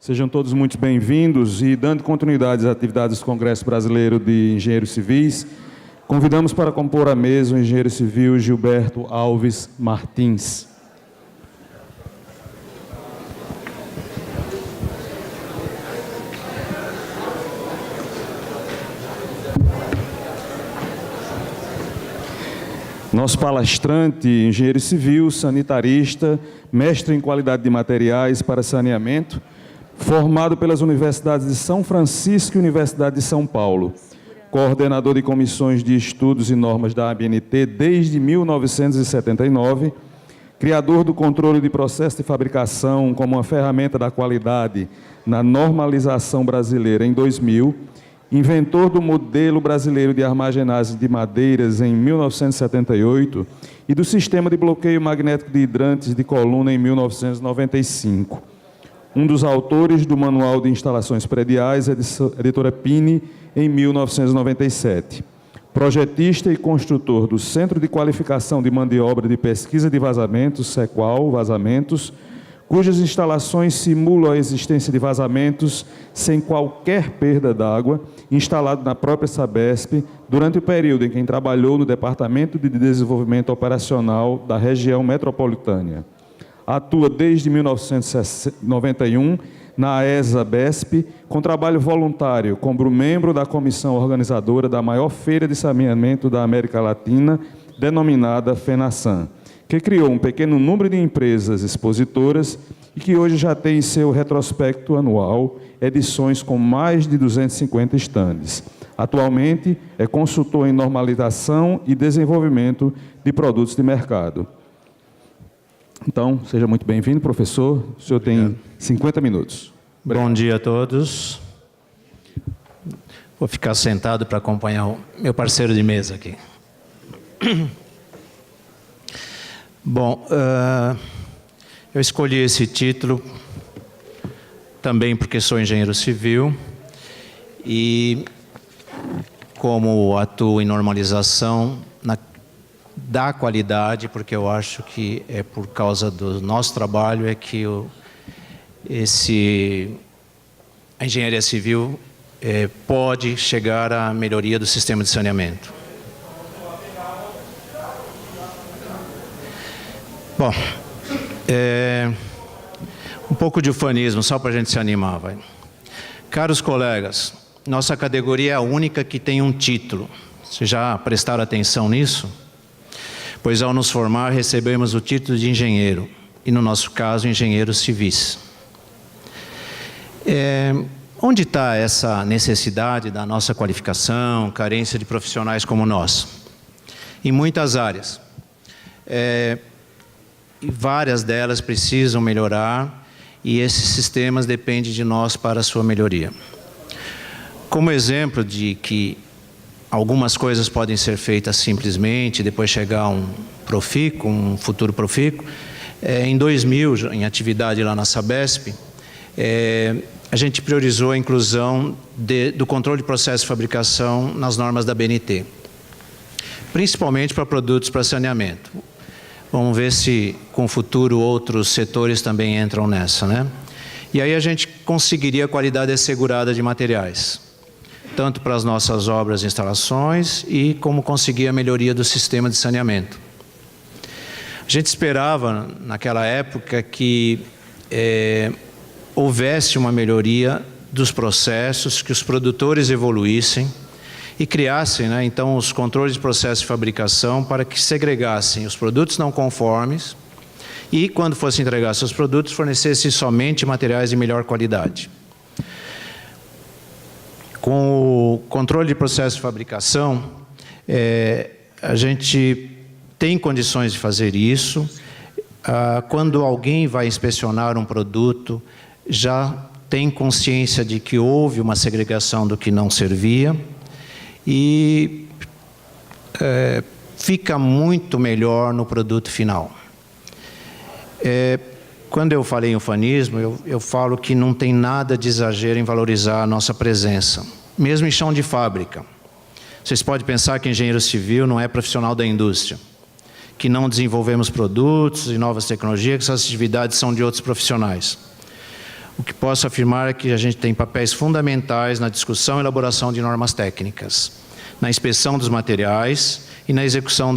Sejam todos muito bem-vindos e, dando continuidade às atividades do Congresso Brasileiro de Engenheiros Civis, convidamos para compor a mesa o engenheiro civil Gilberto Alves Martins. Nosso palestrante, engenheiro civil, sanitarista, mestre em qualidade de materiais para saneamento, formado pelas universidades de São Francisco e Universidade de São Paulo, coordenador de comissões de estudos e normas da ABNT desde 1979, criador do controle de processo de fabricação como uma ferramenta da qualidade na normalização brasileira em 2000, inventor do modelo brasileiro de armazenagem de madeiras em 1978 e do sistema de bloqueio magnético de hidrantes de coluna em 1995. Um dos autores do Manual de Instalações Prediais, editora Pini, em 1997. Projetista e construtor do Centro de Qualificação de Mão de Obra de Pesquisa de Vazamentos, CEQUAL, Vazamentos, cujas instalações simulam a existência de vazamentos sem qualquer perda d'água, instalado na própria Sabesp, durante o período em que trabalhou no Departamento de Desenvolvimento Operacional da região metropolitana. Atua desde 1991 na AESA-BESP, com trabalho voluntário como membro da comissão organizadora da maior feira de saneamento da América Latina, denominada FENASAM, que criou um pequeno número de empresas expositoras e que hoje já tem em seu retrospecto anual edições com mais de 250 estandes. Atualmente, é consultor em normalização e desenvolvimento de produtos de mercado. Então, seja muito bem-vindo, professor. O senhor tem 50 minutos. Obrigado. Bom dia a todos. Vou ficar sentado para acompanhar o meu parceiro de mesa aqui. Bom, eu escolhi esse título também porque sou engenheiro civil e, como atuo em normalização da qualidade, porque eu acho que é por causa do nosso trabalho é que a engenharia civil pode chegar à melhoria do sistema de saneamento. Bom, um pouco de ufanismo, só para a gente se animar, vai. Caros colegas, nossa categoria é a única que tem um título. Vocês já prestaram atenção nisso? Pois ao nos formar, recebemos o título de engenheiro, e no nosso caso, engenheiros civis. Onde está essa necessidade da nossa qualificação, carência de profissionais como nós? Em muitas áreas. E várias delas precisam melhorar, e esses sistemas dependem de nós para a sua melhoria. Como exemplo de que algumas coisas podem ser feitas simplesmente, depois chegar a um profícuo, um futuro profícuo. Em 2000, em atividade lá na Sabesp, a gente priorizou a inclusão do controle de processo de fabricação nas normas da ABNT, principalmente para produtos para saneamento. Vamos ver se, com o futuro, outros setores também entram nessa, né? E aí a gente conseguiria a qualidade assegurada de materiais, tanto para as nossas obras e instalações, e como conseguir a melhoria do sistema de saneamento. A gente esperava, naquela época, que houvesse uma melhoria dos processos, que os produtores evoluíssem e criassem, né, então, os controles de processo de fabricação para que segregassem os produtos não conformes e, quando fosse entregar seus produtos, fornecessem somente materiais de melhor qualidade. Com o controle de processo de fabricação, a gente tem condições de fazer isso. Quando alguém vai inspecionar um produto, já tem consciência de que houve uma segregação do que não servia e fica muito melhor no produto final. Quando eu falei em ufanismo, eu falo que não tem nada de exagero em valorizar a nossa presença, mesmo em chão de fábrica. Vocês podem pensar que engenheiro civil não é profissional da indústria, que não desenvolvemos produtos e novas tecnologias, que essas atividades são de outros profissionais. o que posso afirmar é que a gente tem papéis fundamentais na discussão e elaboração de normas técnicas, na inspeção dos materiais e na execução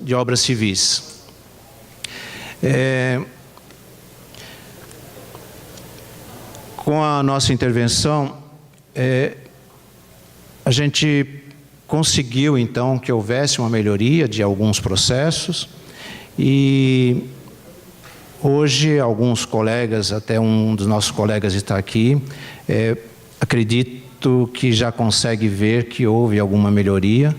de obras civis. Com a nossa intervenção, a gente conseguiu, então, que houvesse uma melhoria de alguns processos e hoje alguns colegas, até um dos nossos colegas está aqui, acredito que já consegue ver que houve alguma melhoria.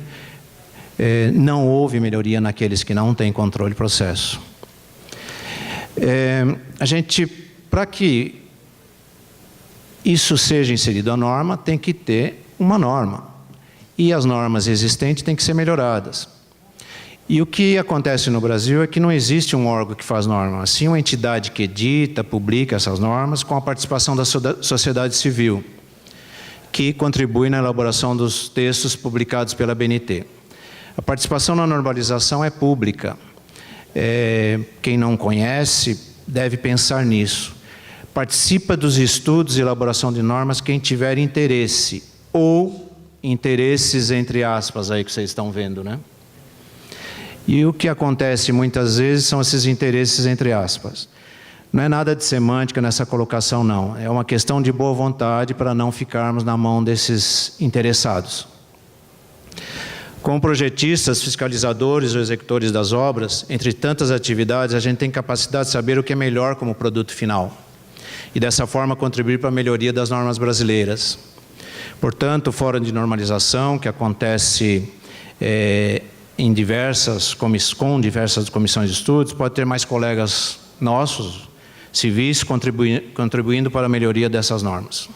Não houve melhoria naqueles que não têm controle do processo. A gente, para que isso seja inserido à norma, tem que ter uma norma. E as normas existentes têm que ser melhoradas. E o que acontece no Brasil é que não existe um órgão que faz norma, sim uma entidade que edita, publica essas normas com a participação da sociedade civil, que contribui na elaboração dos textos publicados pela ABNT. A participação na normalização é pública. Quem não conhece deve pensar nisso. Participa dos estudos e elaboração de normas quem tiver interesse, ou interesses entre aspas aí que vocês estão vendo, né? E o que acontece muitas vezes são esses interesses entre aspas. Não é nada de semântica nessa colocação, não. É uma questão de boa vontade para não ficarmos na mão desses interessados. Como projetistas, fiscalizadores ou executores das obras, entre tantas atividades, a gente tem capacidade de saber o que é melhor como produto final. E dessa forma contribuir para a melhoria das normas brasileiras. Portanto, o Fórum de Normalização, que acontece com diversas comissões de estudos, pode ter mais colegas nossos, civis, contribuindo para a melhoria dessas normas.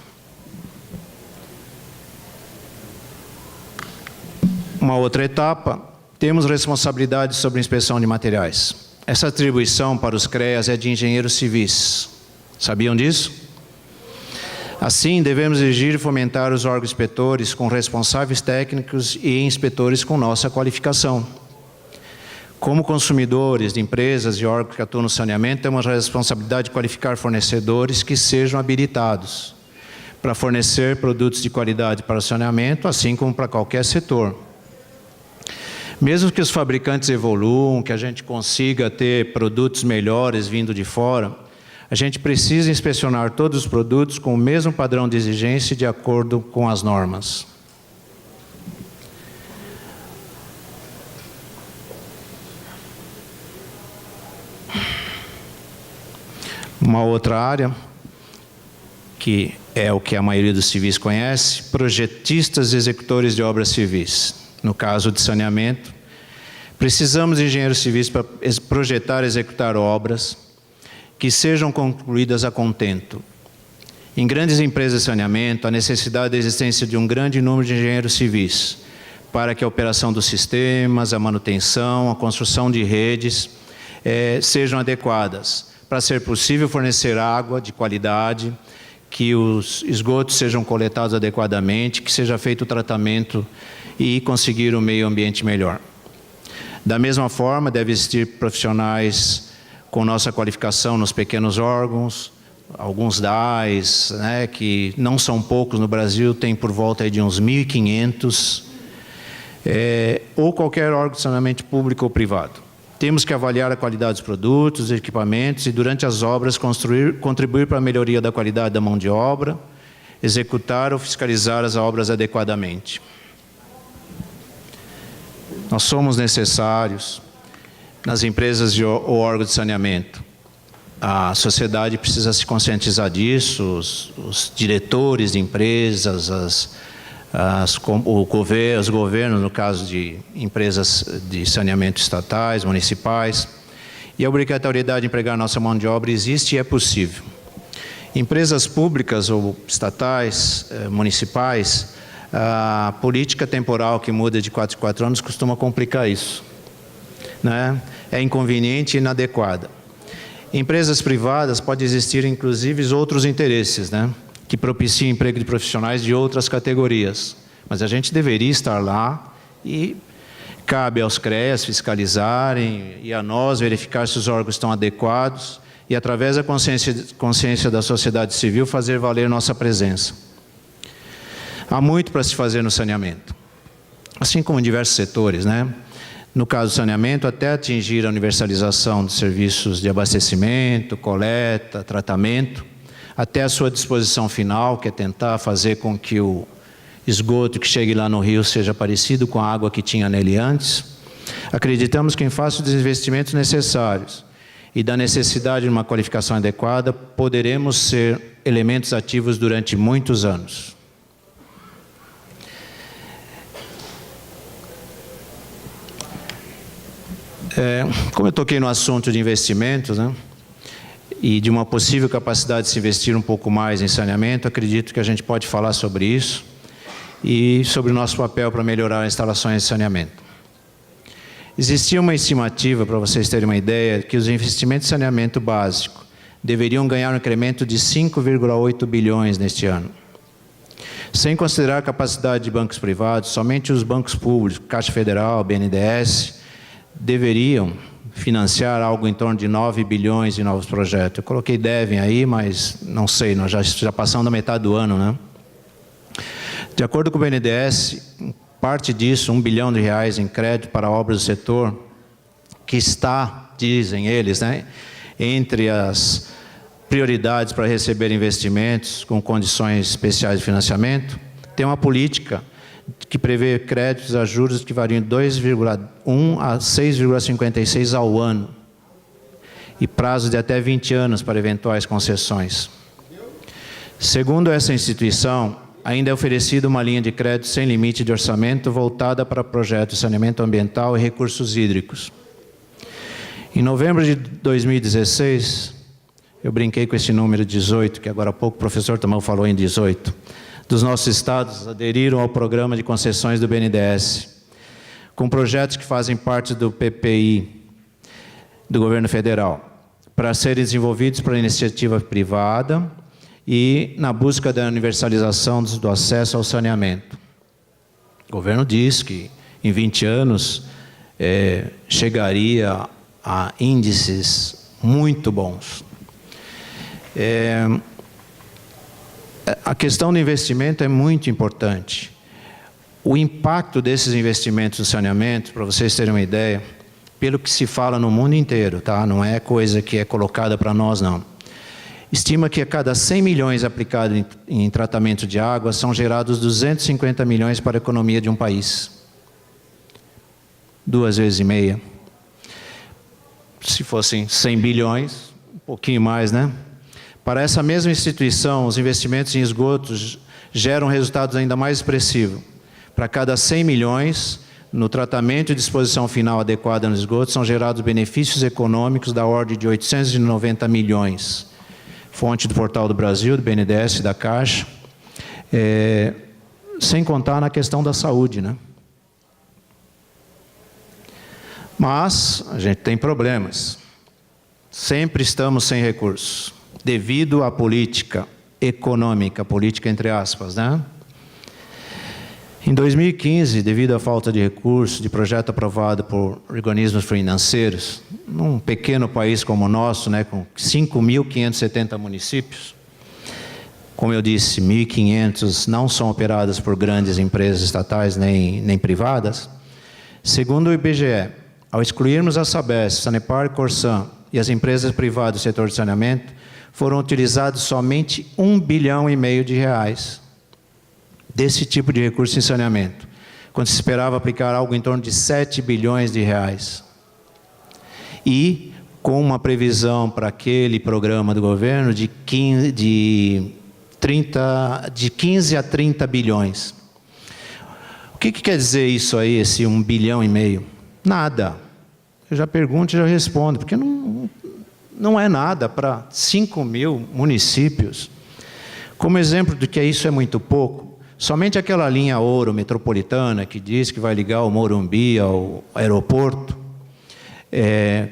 Uma outra etapa, temos responsabilidade sobre a inspeção de materiais. Essa atribuição para os CREAs é de engenheiros civis. Sabiam disso? Assim, devemos exigir e fomentar os órgãos inspetores com responsáveis técnicos e inspetores com nossa qualificação. Como consumidores de empresas e órgãos que atuam no saneamento, temos a responsabilidade de qualificar fornecedores que sejam habilitados para fornecer produtos de qualidade para o saneamento, assim como para qualquer setor. Mesmo que os fabricantes evoluam, que a gente consiga ter produtos melhores vindo de fora, a gente precisa inspecionar todos os produtos com o mesmo padrão de exigência de acordo com as normas. Uma outra área, que é o que a maioria dos civis conhece, projetistas e executores de obras civis. No caso de saneamento, precisamos de engenheiros civis para projetar e executar obras que sejam concluídas a contento. Em grandes empresas de saneamento, a necessidade da existência de um grande número de engenheiros civis para que a operação dos sistemas, a manutenção, a construção de redes sejam adequadas, para ser possível fornecer água de qualidade, que os esgotos sejam coletados adequadamente, que seja feito o tratamento e conseguir um meio ambiente melhor. Da mesma forma, deve existir profissionais com nossa qualificação nos pequenos órgãos, alguns DAIs, né, que não são poucos no Brasil, tem por volta aí de uns 1.500, ou qualquer órgão de saneamento público ou privado. Temos que avaliar a qualidade dos produtos, dos equipamentos e, durante as obras, contribuir para a melhoria da qualidade da mão de obra, executar ou fiscalizar as obras adequadamente. Nós somos necessários nas empresas ou órgãos de saneamento. A sociedade precisa se conscientizar disso, os diretores de empresas, os governos, no caso de empresas de saneamento estatais, municipais. E a obrigatoriedade de empregar nossa mão de obra existe e é possível. Empresas públicas ou estatais, municipais, a política temporal que muda de 4 em 4 anos costuma complicar isso, né? É inconveniente e inadequada. Em empresas privadas pode existir inclusive outros interesses, né, que propiciam emprego de profissionais de outras categorias. Mas a gente deveria estar lá e cabe aos CREAs fiscalizarem e a nós verificar se os órgãos estão adequados e, através da consciência da sociedade civil, fazer valer nossa presença. Há muito para se fazer no saneamento, assim como em diversos setores, né? No caso do saneamento, até atingir a universalização de serviços de abastecimento, coleta, tratamento, até a sua disposição final, que é tentar fazer com que o esgoto que chegue lá no rio seja parecido com a água que tinha nele antes. Acreditamos que, em face dos investimentos necessários e da necessidade de uma qualificação adequada, poderemos ser elementos ativos durante muitos anos. Como eu toquei no assunto de investimentos, né, e de uma possível capacidade de se investir um pouco mais em saneamento, acredito que a gente pode falar sobre isso e sobre o nosso papel para melhorar as instalações de saneamento. Existia uma estimativa, para vocês terem uma ideia, que os investimentos de saneamento básico deveriam ganhar um incremento de 5,8 bilhões neste ano. Sem considerar a capacidade de bancos privados, somente os bancos públicos, Caixa Federal, BNDES, deveriam financiar algo em torno de 9 bilhões de novos projetos. Eu coloquei devem aí, mas não sei, nós já passamos da metade do ano, né? De acordo com o BNDES, parte disso, 1 bilhão de reais em crédito para obras do setor, que está, dizem eles, né, entre as prioridades para receber investimentos com condições especiais de financiamento, tem uma política que prevê créditos a juros que variam de 2,1 a 6,56 ao ano e prazo de até 20 anos para eventuais concessões. Segundo essa instituição, ainda é oferecida uma linha de crédito sem limite de orçamento voltada para projetos de saneamento ambiental e recursos hídricos. Em novembro de 2016, eu brinquei com esse número 18, que agora há pouco o professor Tamão falou em 18, dos nossos estados aderiram ao programa de concessões do BNDES, com projetos que fazem parte do PPI do governo federal, para serem desenvolvidos para iniciativa privada e na busca da universalização do acesso ao saneamento. O governo diz que em 20 anos chegaria a índices muito bons. A questão do investimento é muito importante. O impacto desses investimentos no saneamento, para vocês terem uma ideia, pelo que se fala no mundo inteiro, tá? Não é coisa que é colocada para nós, não. Estima que a cada 100 milhões aplicados em tratamento de água, são gerados 250 milhões para a economia de um país. 2,5 vezes. Se fossem 100 bilhões, um pouquinho mais, né? Para essa mesma instituição, os investimentos em esgotos geram resultados ainda mais expressivos. Para cada 100 milhões, no tratamento e disposição final adequada nos esgotos, são gerados benefícios econômicos da ordem de 890 milhões. Fonte do Portal do Brasil, do BNDES e da Caixa. Sem contar na questão da saúde, né? Mas a gente tem problemas. Sempre estamos sem recursos, devido à política econômica, política entre aspas, né? Em 2015, devido à falta de recursos, de projeto aprovado por organismos financeiros, num pequeno país como o nosso, né, com 5.570 municípios, como eu disse, 1.500 não são operadas por grandes empresas estatais nem privadas. Segundo o IBGE, ao excluirmos a Sabesp, Sanepar e Corsan e as empresas privadas do setor de saneamento, foram utilizados somente 1,5 bilhão de reais desse tipo de recurso em saneamento, quando se esperava aplicar algo em torno de 7 bilhões de reais. E com uma previsão para aquele programa do governo de 15 a 30 bilhões. O que quer dizer isso aí, esse 1,5 bilhão? Nada. Eu já pergunto e já respondo, porque não é nada para 5 mil municípios. Como exemplo de que isso é muito pouco, somente aquela linha ouro metropolitana que diz que vai ligar o Morumbi ao aeroporto,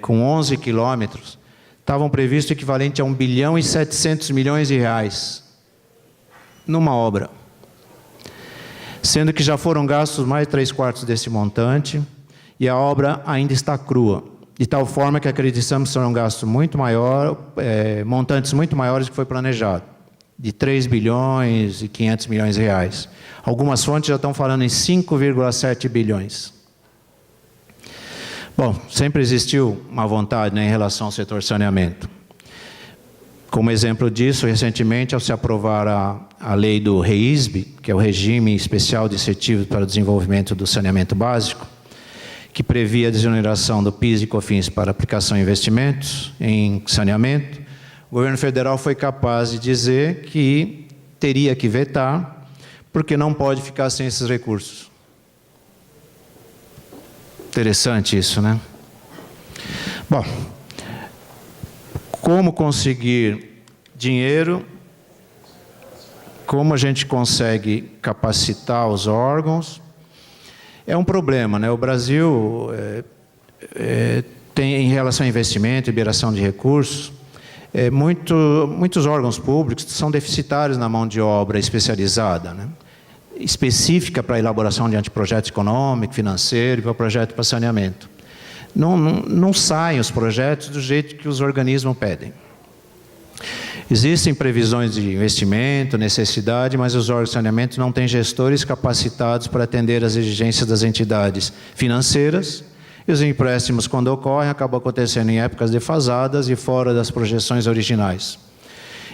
com 11 quilômetros, estavam previstos o equivalente a 1 bilhão e 700 milhões de reais numa obra. Sendo que já foram gastos mais de 3/4 desse montante e a obra ainda está crua. de tal forma que acreditamos que será um gasto muito maior, montantes muito maiores do que foi planejado, de 3 bilhões e 500 milhões de reais. Algumas fontes já estão falando em 5,7 bilhões. Bom, sempre existiu uma vontade, né, em relação ao setor saneamento. Como exemplo disso, recentemente, ao se aprovar a lei do REISB, que é o Regime Especial de Incentivos para o Desenvolvimento do Saneamento Básico, que previa a desoneração do PIS e COFINS para aplicação em investimentos em saneamento, o governo federal foi capaz de dizer que teria que vetar, porque não pode ficar sem esses recursos. Interessante isso, né? Bom, como conseguir dinheiro, como a gente consegue capacitar os órgãos, é um problema, né? O Brasil tem, em relação a investimento e liberação de recursos, muitos órgãos públicos são deficitários na mão de obra especializada, né? Específica para a elaboração de anteprojeto econômico, financeiro e para projeto para saneamento. Não saem os projetos do jeito que os organismos pedem. Existem previsões de investimento, necessidade, mas os órgãos de saneamento não têm gestores capacitados para atender às exigências das entidades financeiras, e os empréstimos, quando ocorrem, acabam acontecendo em épocas defasadas e fora das projeções originais.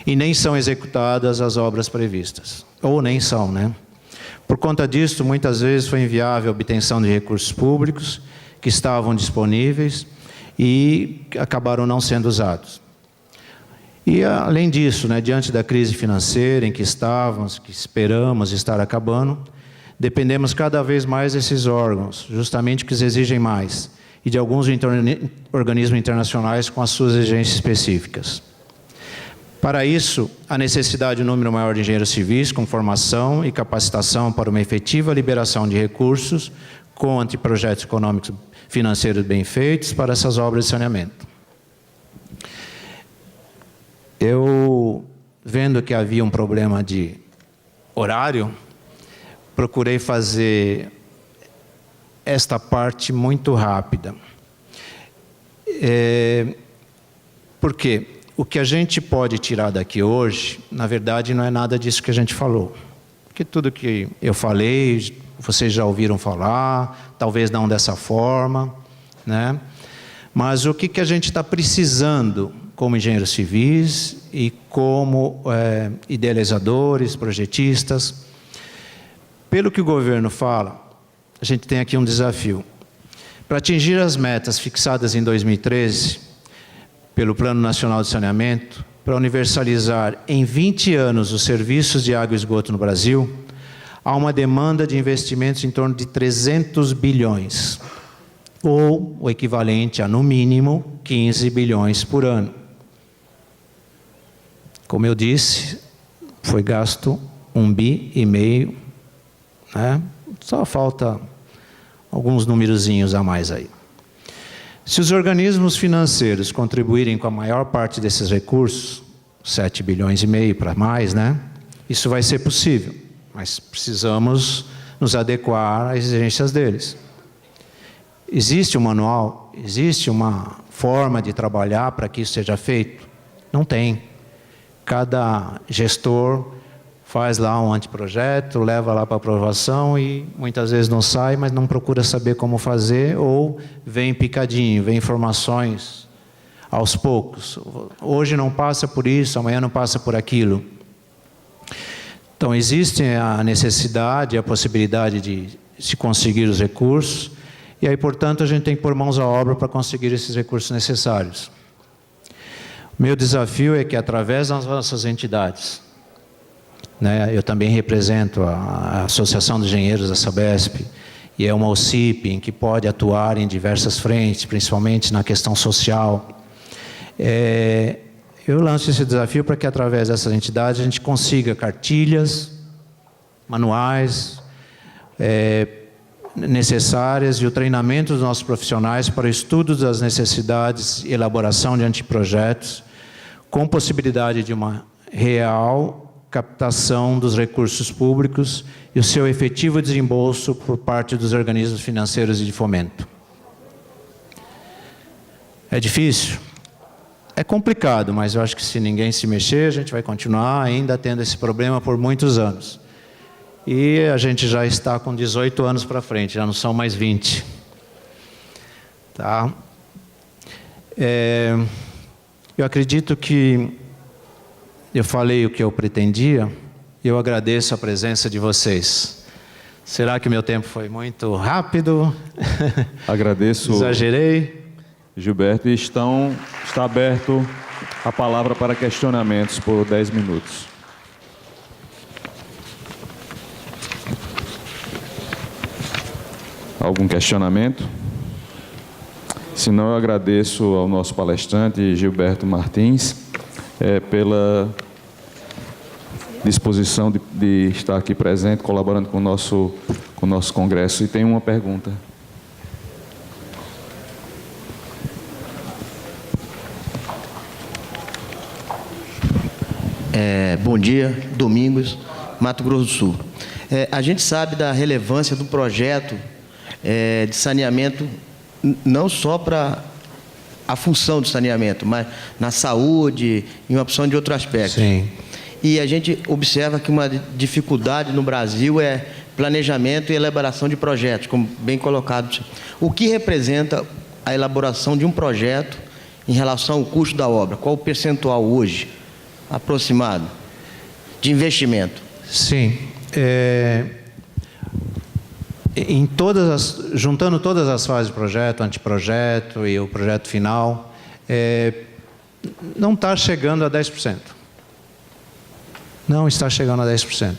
E nem são executadas as obras previstas. Ou nem são, né? Por conta disso, muitas vezes foi inviável a obtenção de recursos públicos que estavam disponíveis e acabaram não sendo usados. E, além disso, né, diante da crise financeira em que estávamos, que esperamos estar acabando, dependemos cada vez mais desses órgãos, justamente que exigem mais, e de alguns organismos internacionais com as suas exigências específicas. Para isso, há necessidade de um número maior de engenheiros civis com formação e capacitação para uma efetiva liberação de recursos com anteprojetos econômicos financeiros bem feitos para essas obras de saneamento. Eu, vendo que havia um problema de horário, procurei fazer esta parte muito rápida. Por quê? O que a gente pode tirar daqui hoje, na verdade, não é nada disso que a gente falou. Porque tudo que eu falei, vocês já ouviram falar, talvez não dessa forma, né? Mas o que a gente está precisando como engenheiros civis e como idealizadores, projetistas. Pelo que o governo fala, a gente tem aqui um desafio. Para atingir as metas fixadas em 2013, pelo Plano Nacional de Saneamento, para universalizar em 20 anos os serviços de água e esgoto no Brasil, há uma demanda de investimentos em torno de 300 bilhões, ou o equivalente a, no mínimo, 15 bilhões por ano. Como eu disse, foi gasto 1,5 bi, né? Só falta alguns numerozinhos a mais aí. Se os organismos financeiros contribuírem com a maior parte desses recursos, 7,5 bilhões para mais, né? Isso vai ser possível, mas precisamos nos adequar às exigências deles. Existe um manual, existe uma forma de trabalhar para que isso seja feito? Não tem. Cada gestor faz lá um anteprojeto, leva lá para aprovação e muitas vezes não sai, mas não procura saber como fazer, ou vem picadinho, vem informações aos poucos. Hoje não passa por isso, amanhã não passa por aquilo. Então existe a necessidade, a possibilidade de se conseguir os recursos, e aí, portanto, a gente tem que pôr mãos à obra para conseguir esses recursos necessários. O meu desafio é que, através das nossas entidades, né, eu também represento a Associação de Engenheiros da Sabesp, e é uma OCIP em que pode atuar em diversas frentes, principalmente na questão social. Eu lanço esse desafio para que, através dessas entidades, a gente consiga cartilhas, manuais necessárias e o treinamento dos nossos profissionais para o estudo das necessidades e elaboração de anteprojetos, com possibilidade de uma real captação dos recursos públicos e o seu efetivo desembolso por parte dos organismos financeiros e de fomento. É difícil? É complicado, mas eu acho que se ninguém se mexer, a gente vai continuar ainda tendo esse problema por muitos anos. E a gente já está com 18 anos para frente, já não são mais 20. Tá? Eu acredito que eu falei o que eu pretendia, e eu agradeço a presença de vocês. Será que meu tempo foi muito rápido? Agradeço. Exagerei? Gilberto, e está aberto a palavra para questionamentos por 10 minutos. Algum questionamento? Se não, eu agradeço ao nosso palestrante, Gilberto Martins, pela disposição de estar aqui presente, colaborando com o nosso congresso. E tem uma pergunta. Bom dia, Domingos, Mato Grosso do Sul. A gente sabe da relevância do projeto de saneamento, não só para a função do saneamento, mas na saúde e uma opção de outro aspecto. Sim. E a gente observa que uma dificuldade no Brasil é planejamento e elaboração de projetos, como bem colocado. O que representa a elaboração de um projeto em relação ao custo da obra? Qual o percentual hoje, aproximado, de investimento? Sim. Juntando todas as fases do projeto, anteprojeto e o projeto final, não está chegando a 10%. Não está chegando a 10%.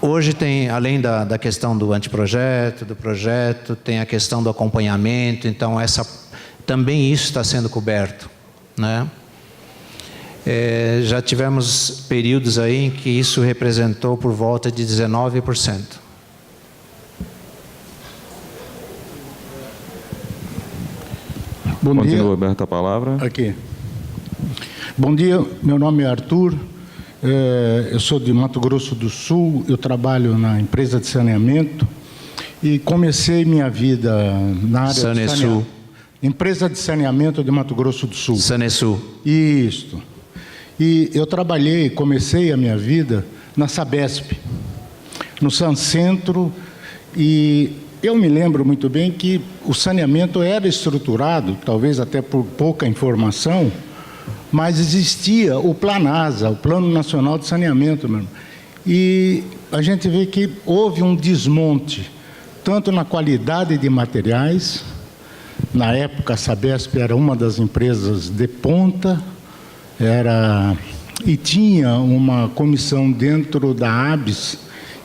Hoje tem, além da questão do anteprojeto, do projeto, tem a questão do acompanhamento, então também isso está sendo coberto, né? Já tivemos períodos aí em que isso representou por volta de 19%. Bom dia. Continua aberta a palavra. Aqui. Bom dia, meu nome é Arthur, eu sou de Mato Grosso do Sul, eu trabalho na empresa de saneamento e comecei minha vida na área de saneamento. Empresa de saneamento de Mato Grosso do Sul. Sanesul. Isso. E eu comecei a minha vida na Sabesp, no Sancentro, e eu me lembro muito bem que o saneamento era estruturado, talvez até por pouca informação, mas existia o Planasa, o Plano Nacional de Saneamento mesmo. E a gente vê que houve um desmonte, tanto na qualidade de materiais. Na época, a Sabesp era uma das empresas de ponta, e tinha uma comissão dentro da ABS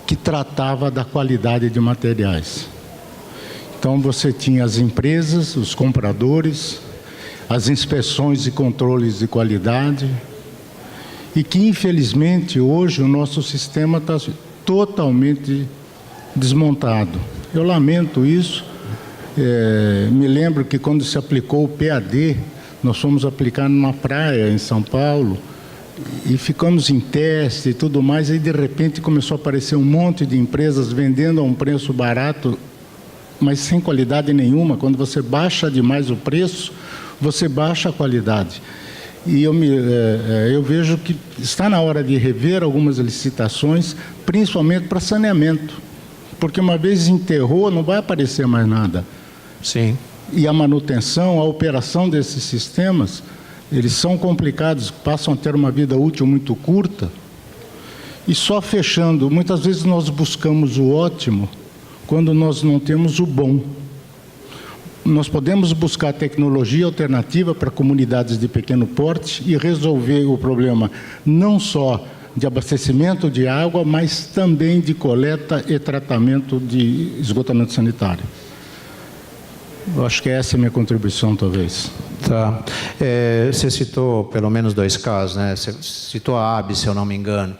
que tratava da qualidade de materiais. Então, você tinha as empresas, os compradores, as inspeções e controles de qualidade, e que, infelizmente, hoje o nosso sistema está totalmente desmontado. Eu lamento isso. Me lembro que quando se aplicou o PAD, nós fomos aplicar numa praia em São Paulo, e ficamos em teste e tudo mais, e de repente começou a aparecer um monte de empresas vendendo a um preço barato, mas sem qualidade nenhuma. Quando você baixa demais o preço, você baixa a qualidade. E eu vejo que está na hora de rever algumas licitações, principalmente para saneamento, porque uma vez enterrou, não vai aparecer mais nada. Sim. E a manutenção, a operação desses sistemas, eles são complicados, passam a ter uma vida útil muito curta. E só fechando, muitas vezes nós buscamos o ótimo quando nós não temos o bom. Nós podemos buscar tecnologia alternativa para comunidades de pequeno porte e resolver o problema não só de abastecimento de água, mas também de coleta e tratamento de esgotamento sanitário. Eu acho que essa é a minha contribuição, talvez. Tá. Você citou pelo menos 2 casos, né? Você citou a ABS, se eu não me engano.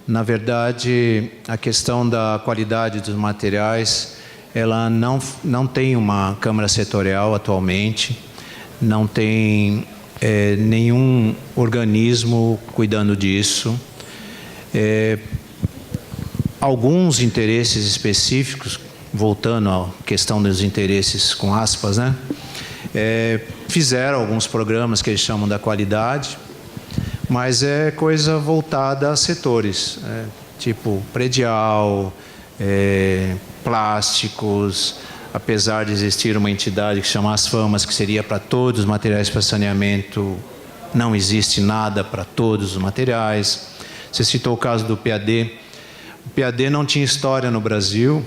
Na verdade, a questão da qualidade dos materiais, ela não tem uma Câmara Setorial atualmente, não tem nenhum organismo cuidando disso. Alguns interesses específicos voltando à questão dos interesses com aspas, né? Fizeram alguns programas que eles chamam da qualidade, mas é coisa voltada a setores, tipo predial, plásticos, apesar de existir uma entidade que chama As Famas, que seria para todos os materiais para saneamento, não existe nada para todos os materiais. Você citou o caso do PAD. O PAD não tinha história no Brasil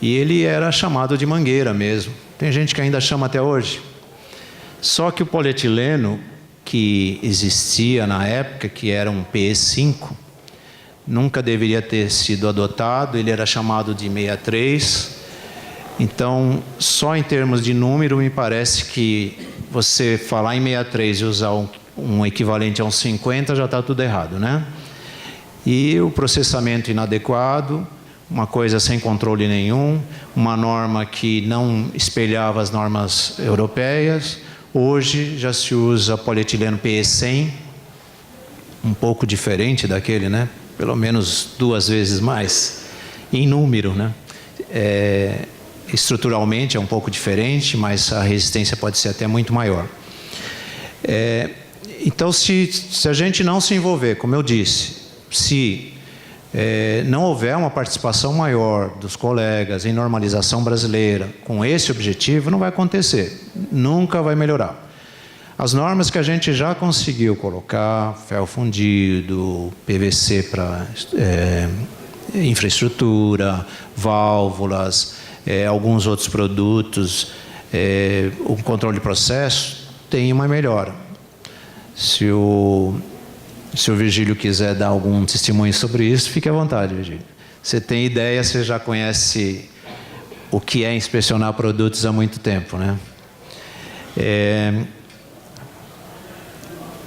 e ele era chamado de mangueira mesmo. Tem gente que ainda chama até hoje. Só que o polietileno, que existia na época, que era um PE5, nunca deveria ter sido adotado, ele era chamado de 63. Então, só em termos de número, me parece que você falar em 63 e usar um equivalente a um 50, já está tudo errado, né? E o processamento inadequado, uma coisa sem controle nenhum, uma norma que não espelhava as normas europeias. Hoje já se usa polietileno PE100, um pouco diferente daquele, né? Pelo menos 2 vezes mais, em número, né? Estruturalmente é um pouco diferente, mas a resistência pode ser até muito maior. Então, se a gente não se envolver, como eu disse, se não houver uma participação maior dos colegas em normalização brasileira com esse objetivo, não vai acontecer, nunca vai melhorar. As normas que a gente já conseguiu colocar, ferro fundido, PVC para infraestrutura, válvulas, alguns outros produtos, o controle de processo, tem uma melhora. Se o Virgílio quiser dar algum testemunho sobre isso, fique à vontade, Virgílio. Você tem ideia, você já conhece o que é inspecionar produtos há muito tempo, né?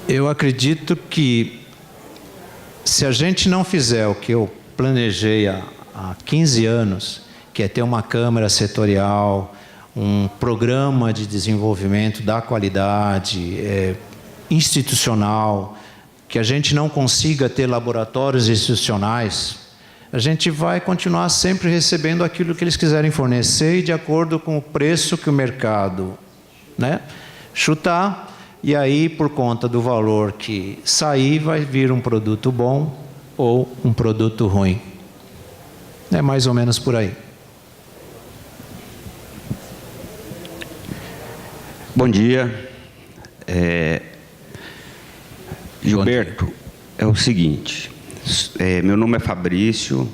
Eu acredito que, se a gente não fizer o que eu planejei há 15 anos, que é ter uma câmara setorial, um programa de desenvolvimento da qualidade institucional, que a gente não consiga ter laboratórios institucionais, a gente vai continuar sempre recebendo aquilo que eles quiserem fornecer e de acordo com o preço que o mercado, né, chutar, e aí, por conta do valor que sair, vai vir um produto bom ou um produto ruim. É mais ou menos por aí. Bom dia. Gilberto, é o seguinte, meu nome é Fabrício,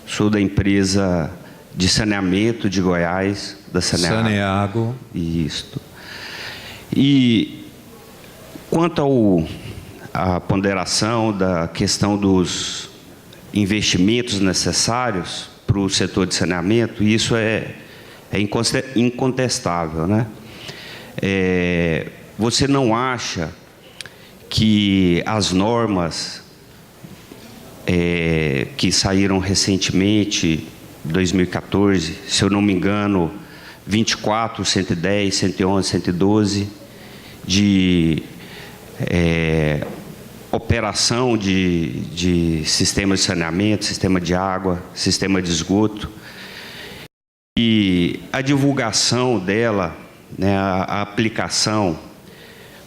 sou da empresa de saneamento de Goiás, da Saneago. Isso. E quanto à ponderação da questão dos investimentos necessários para o setor de saneamento, isso é incontestável, né? Você não acha que as normas que saíram recentemente, 2014, se eu não me engano, 24, 110, 111, 112, de operação de sistema de saneamento, sistema de água, sistema de esgoto, e a divulgação dela, né, a aplicação,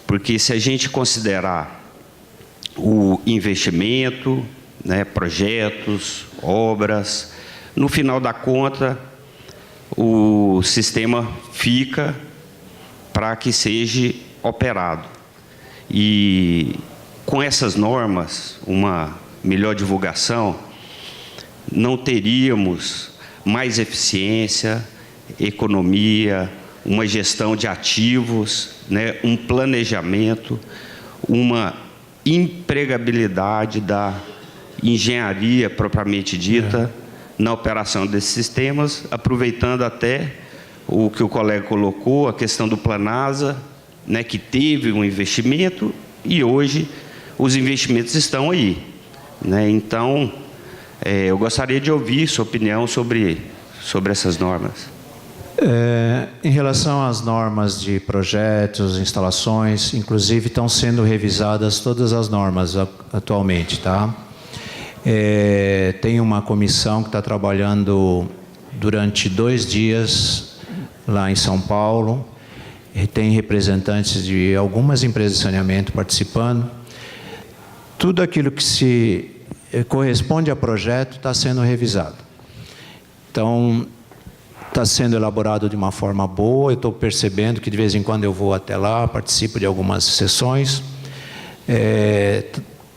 porque se a gente considerar o investimento, né, projetos, obras, no final da conta, o sistema fica para que seja operado. E com essas normas, uma melhor divulgação, não teríamos mais eficiência, economia, uma gestão de ativos, né, um planejamento, uma empregabilidade da engenharia propriamente dita na operação desses sistemas, aproveitando até o que o colega colocou, a questão do Planasa, né, que teve um investimento e hoje os investimentos estão aí, né? Então, eu gostaria de ouvir sua opinião sobre essas normas. Em relação às normas de projetos, instalações, inclusive estão sendo revisadas todas as normas atualmente, tá? Tem uma comissão que está trabalhando durante 2 dias lá em São Paulo. E tem representantes de algumas empresas de saneamento participando. Tudo aquilo que se corresponde a projeto está sendo revisado. Então, está sendo elaborado de uma forma boa. Eu estou percebendo que de vez em quando eu vou até lá, participo de algumas sessões.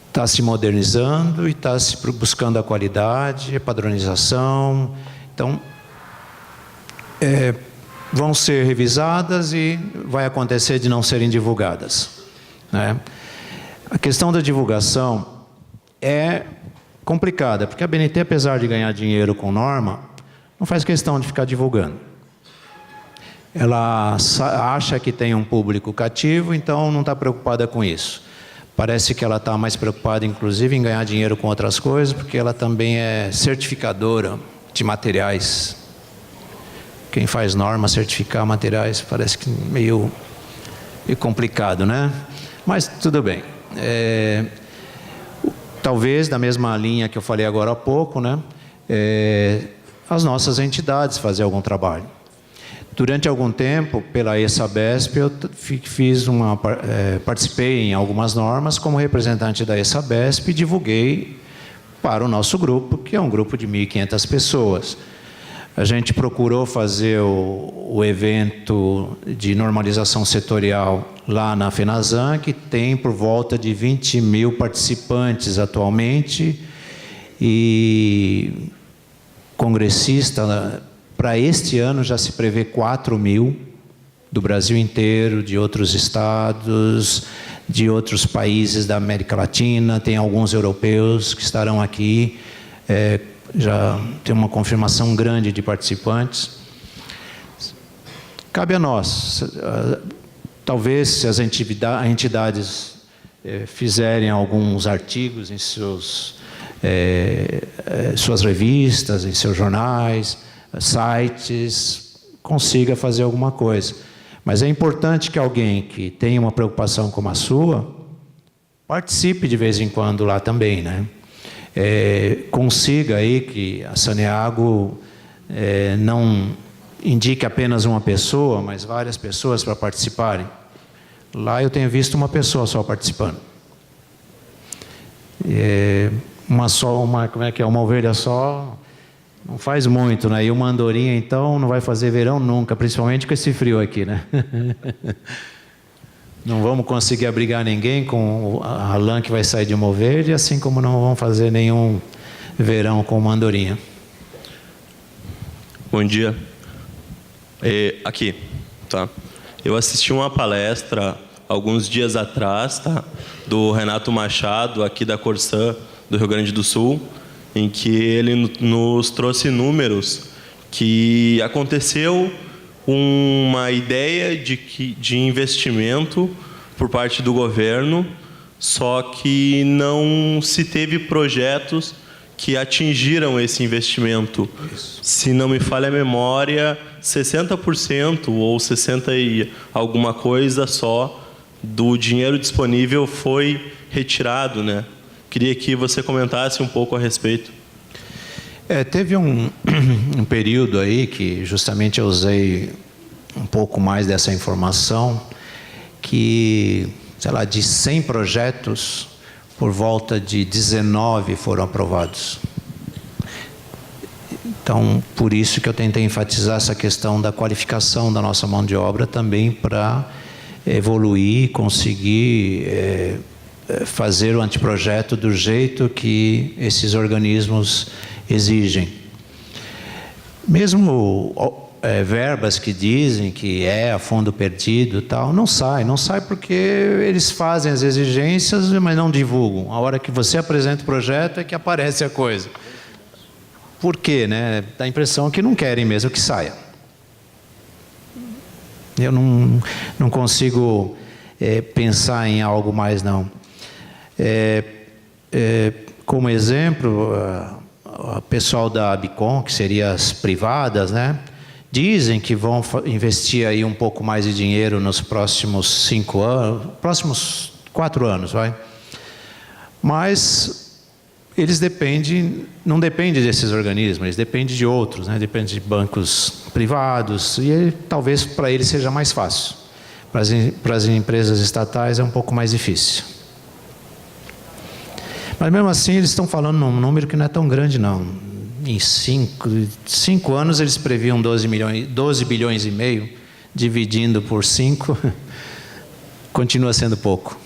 Está se modernizando e está se buscando a qualidade, a padronização. Então, vão ser revisadas e vai acontecer de não serem divulgadas, né? A questão da divulgação é complicada, porque a ABNT, apesar de ganhar dinheiro com norma, não faz questão de ficar divulgando. Ela acha que tem um público cativo, então não está preocupada com isso. Parece que ela está mais preocupada, inclusive, em ganhar dinheiro com outras coisas, porque ela também é certificadora de materiais. Quem faz norma, certificar materiais, parece que meio complicado, né? Mas tudo bem. Talvez, da mesma linha que eu falei agora há pouco, né? As nossas entidades fazer algum trabalho. Durante algum tempo, pela ESABESP, eu participei em algumas normas como representante da ESABESP e divulguei para o nosso grupo, que é um grupo de 1.500 pessoas. A gente procurou fazer o evento de normalização setorial lá na FENASAN, que tem por volta de 20 mil participantes atualmente, e congressista, para este ano já se prevê 4 mil, do Brasil inteiro, de outros estados, de outros países da América Latina, tem alguns europeus que estarão aqui, já tem uma confirmação grande de participantes. Cabe a nós, talvez se as entidades fizerem alguns artigos em suas revistas, em seus jornais, sites, consiga fazer alguma coisa. Mas é importante que alguém que tenha uma preocupação como a sua, participe de vez em quando lá também, né? Consiga aí que a Saneago não indique apenas uma pessoa, mas várias pessoas para participarem. Lá eu tenho visto uma pessoa só participando. Uma ovelha só não faz muito, né? E uma andorinha, então, não vai fazer verão nunca, principalmente com esse frio aqui, né? Não vamos conseguir abrigar ninguém com a lã que vai sair de uma ovelha, assim como não vamos fazer nenhum verão com uma andorinha. Bom dia. Aqui, tá? Eu assisti uma palestra alguns dias atrás, tá? Do Renato Machado, aqui da Corsã, do Rio Grande do Sul, em que ele nos trouxe números que aconteceu uma ideia de investimento por parte do governo, só que não se teve projetos que atingiram esse investimento. Isso. Se não me falha a memória, 60% ou 60% e alguma coisa só do dinheiro disponível foi retirado, né? Queria que você comentasse um pouco a respeito. Teve um período aí que justamente eu usei um pouco mais dessa informação, que, sei lá, de 100 projetos, por volta de 19 foram aprovados. Então, por isso que eu tentei enfatizar essa questão da qualificação da nossa mão de obra também para evoluir, conseguir fazer o anteprojeto do jeito que esses organismos exigem. Mesmo verbas que dizem que é a fundo perdido e tal, não sai porque eles fazem as exigências, mas não divulgam. A hora que você apresenta o projeto é que aparece a coisa. Por quê, né? Dá a impressão que não querem mesmo que saia. Eu não consigo pensar em algo mais, não. Como exemplo, o pessoal da Abicom, que seriam as privadas, né? Dizem que vão investir aí um pouco mais de dinheiro nos próximos 5 anos, próximos 4 anos, vai. Mas eles não dependem desses organismos, eles dependem de outros, né? Dependem de bancos privados, e talvez para eles seja mais fácil. Para as empresas estatais é um pouco mais difícil. Mas mesmo assim eles estão falando num número que não é tão grande não. Em 5 anos eles previam 12 bilhões e meio, dividindo por 5, continua sendo pouco.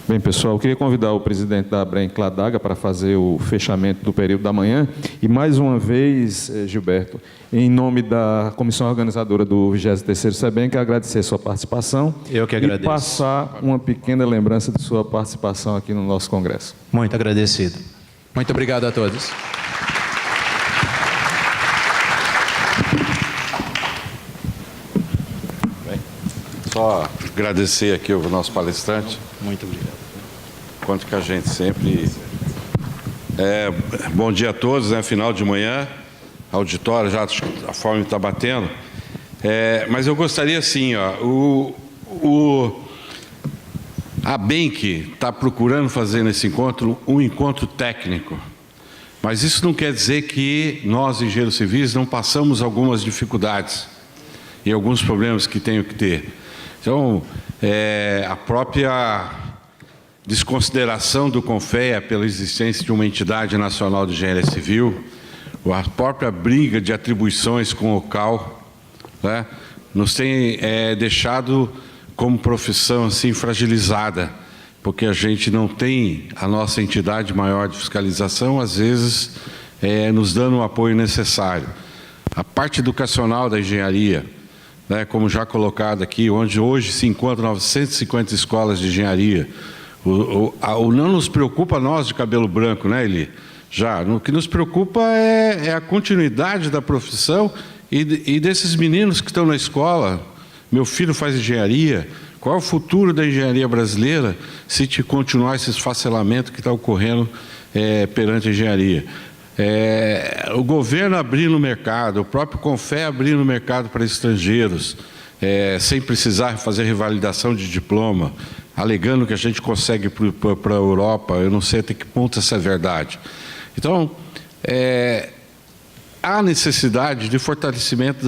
Bem, pessoal, eu queria convidar o presidente da ABREM, Cladaga, para fazer o fechamento do período da manhã. E, mais uma vez, Gilberto, em nome da comissão organizadora do 23º SEBEM, agradecer a sua participação. Eu que agradeço. E passar uma pequena lembrança de sua participação aqui no nosso congresso. Muito agradecido. Muito obrigado a todos. Só agradecer aqui o nosso palestrante. Muito obrigado. Quanto que a gente sempre... bom dia a todos, né? Final de manhã, auditório, já a fome está batendo. Mas eu gostaria assim, ó, a ABENC está procurando fazer nesse encontro um encontro técnico. Mas isso não quer dizer que nós, engenheiros civis, não passamos algumas dificuldades e alguns problemas que tenho que ter. Então, a própria desconsideração do CONFEA pela existência de uma entidade nacional de engenharia civil, a própria briga de atribuições com o CAL, né, nos tem deixado como profissão assim fragilizada, porque a gente não tem a nossa entidade maior de fiscalização, às vezes nos dando o apoio necessário. A parte educacional da engenharia, né, como já colocado aqui, onde hoje se encontram 950 escolas de engenharia. Não nos preocupa nós de cabelo branco, né, Eli? O que nos preocupa é a continuidade da profissão e desses meninos que estão na escola. Meu filho faz engenharia. Qual é o futuro da engenharia brasileira se continuar esse esfacelamento que está ocorrendo perante a engenharia? O governo abrindo o mercado, o próprio CONFEA abrindo o mercado para estrangeiros, sem precisar fazer revalidação de diploma, alegando que a gente consegue para a Europa. Eu não sei até que ponto essa é verdade. Então, há necessidade de fortalecimento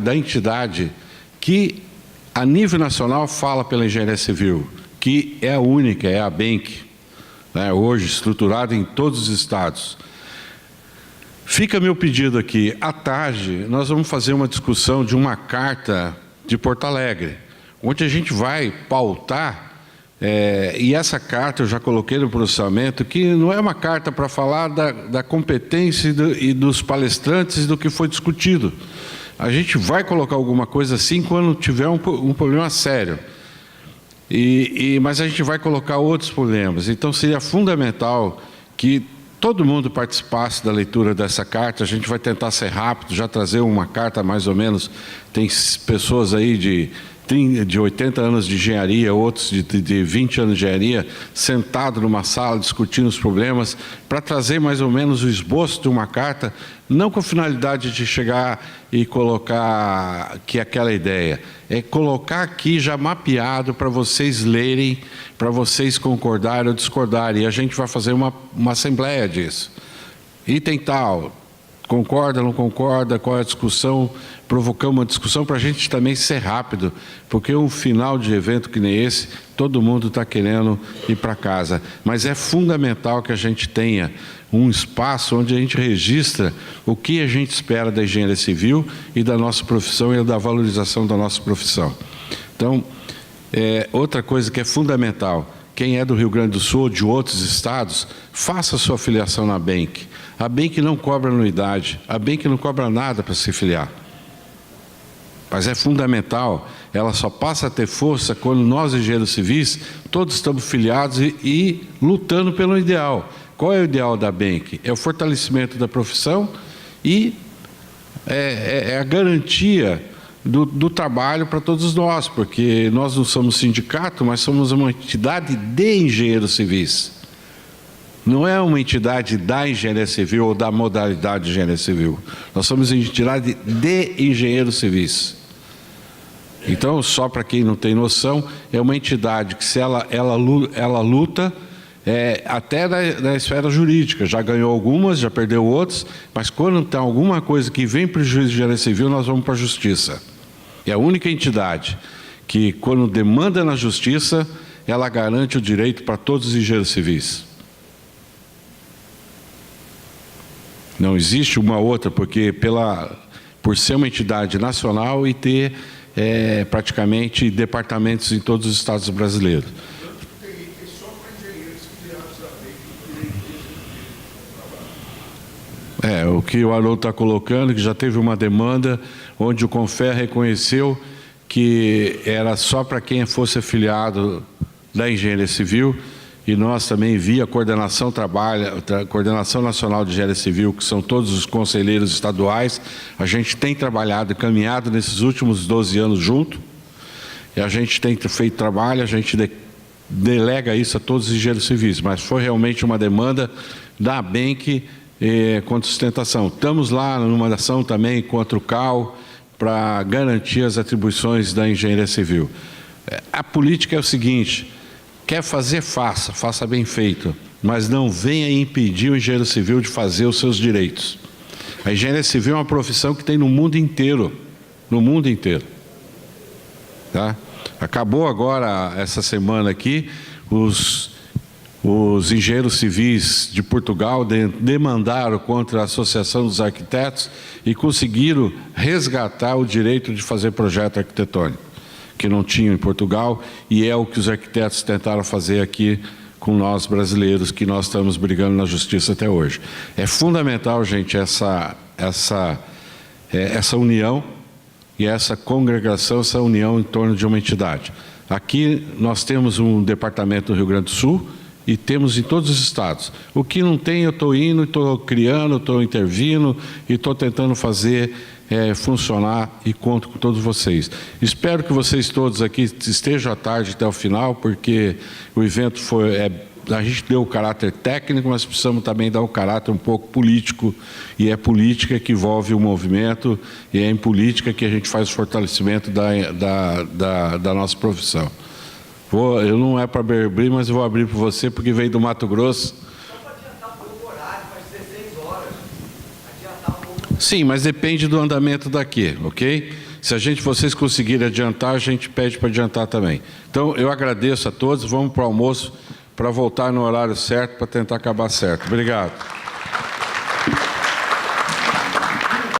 da entidade que, a nível nacional, fala pela engenharia civil, que é a única, é a ABENC, né, hoje estruturada em todos os estados. Fica meu pedido aqui, à tarde nós vamos fazer uma discussão de uma carta de Porto Alegre, onde a gente vai pautar, e essa carta eu já coloquei no processamento, que não é uma carta para falar da competência e dos palestrantes do que foi discutido. A gente vai colocar alguma coisa assim quando tiver um problema sério. Mas a gente vai colocar outros problemas. Então seria fundamental que todo mundo participasse da leitura dessa carta. A gente vai tentar ser rápido, já trazer uma carta mais ou menos. Tem pessoas aí de 80 anos de engenharia, outros de 20 anos de engenharia, sentado numa sala discutindo os problemas, para trazer mais ou menos o esboço de uma carta, não com a finalidade de chegar e colocar aqui aquela ideia, é colocar aqui já mapeado para vocês lerem, para vocês concordarem ou discordarem, e a gente vai fazer uma assembleia disso. Item tal, concorda, não concorda, qual é a discussão, provocar uma discussão para a gente também ser rápido, porque um final de evento que nem esse, todo mundo está querendo ir para casa. Mas é fundamental que a gente tenha um espaço onde a gente registra o que a gente espera da engenharia civil e da nossa profissão e da valorização da nossa profissão. Então, outra coisa que é fundamental, quem é do Rio Grande do Sul ou de outros estados, faça a sua filiação na ABENC. A ABENC não cobra anuidade, a ABENC não cobra nada para se filiar. Mas é fundamental, ela só passa a ter força quando nós, engenheiros civis, todos estamos filiados e lutando pelo ideal. Qual é o ideal da ABENC? É o fortalecimento da profissão e a garantia do trabalho para todos nós, porque nós não somos sindicato, mas somos uma entidade de engenheiros civis. Não é uma entidade da engenharia civil ou da modalidade de engenharia civil. Nós somos uma entidade de engenheiros civis. Então, só para quem não tem noção, é uma entidade que, se ela luta até na esfera jurídica, já ganhou algumas, já perdeu outras, mas quando tem alguma coisa que vem para o juiz de engenharia civil, nós vamos para a justiça. É a única entidade que, quando demanda na justiça, ela garante o direito para todos os engenheiros civis. Não existe uma outra, porque por ser uma entidade nacional e ter praticamente departamentos em todos os estados brasileiros. O que o Haroldo está colocando, que já teve uma demanda onde o CONFER reconheceu que era só para quem fosse afiliado da engenharia civil, e nós também, via Coordenação Nacional de Engenharia Civil, que são todos os conselheiros estaduais, a gente tem trabalhado e caminhado nesses últimos 12 anos junto, e a gente tem feito trabalho, a gente delega isso a todos os engenheiros civis, mas foi realmente uma demanda da ABENC contra sustentação. Estamos lá numa ação também contra o CAL, para garantir as atribuições da engenharia civil. A política é o seguinte: quer fazer, faça bem feito, mas não venha impedir o engenheiro civil de fazer os seus direitos. A engenharia civil é uma profissão que tem no mundo inteiro, tá? Acabou agora, essa semana aqui, os engenheiros civis de Portugal demandaram contra a Associação dos Arquitetos e conseguiram resgatar o direito de fazer projeto arquitetônico, que não tinham em Portugal, e é o que os arquitetos tentaram fazer aqui com nós brasileiros, que nós estamos brigando na justiça até hoje. É fundamental, gente, essa união e essa congregação, essa união em torno de uma entidade. Aqui nós temos um departamento no Rio Grande do Sul e temos em todos os estados. O que não tem, eu estou indo, estou criando, estou intervindo e estou tentando fazer funcionar, e conto com todos vocês. Espero que vocês todos aqui estejam à tarde até o final, porque o evento a gente deu o caráter técnico, mas precisamos também dar o caráter um pouco político, e é política que envolve o movimento, e é em política que a gente faz o fortalecimento da nossa profissão. Eu não é para abrir, mas eu vou abrir para você, porque veio do Mato Grosso. Só para adiantar um pouco o horário, vai ser 6 horas. Adiantar um pouco. Sim, mas depende do andamento daqui, ok? Se vocês conseguirem adiantar, a gente pede para adiantar também. Então, eu agradeço a todos, vamos para o almoço, para voltar no horário certo, para tentar acabar certo. Obrigado.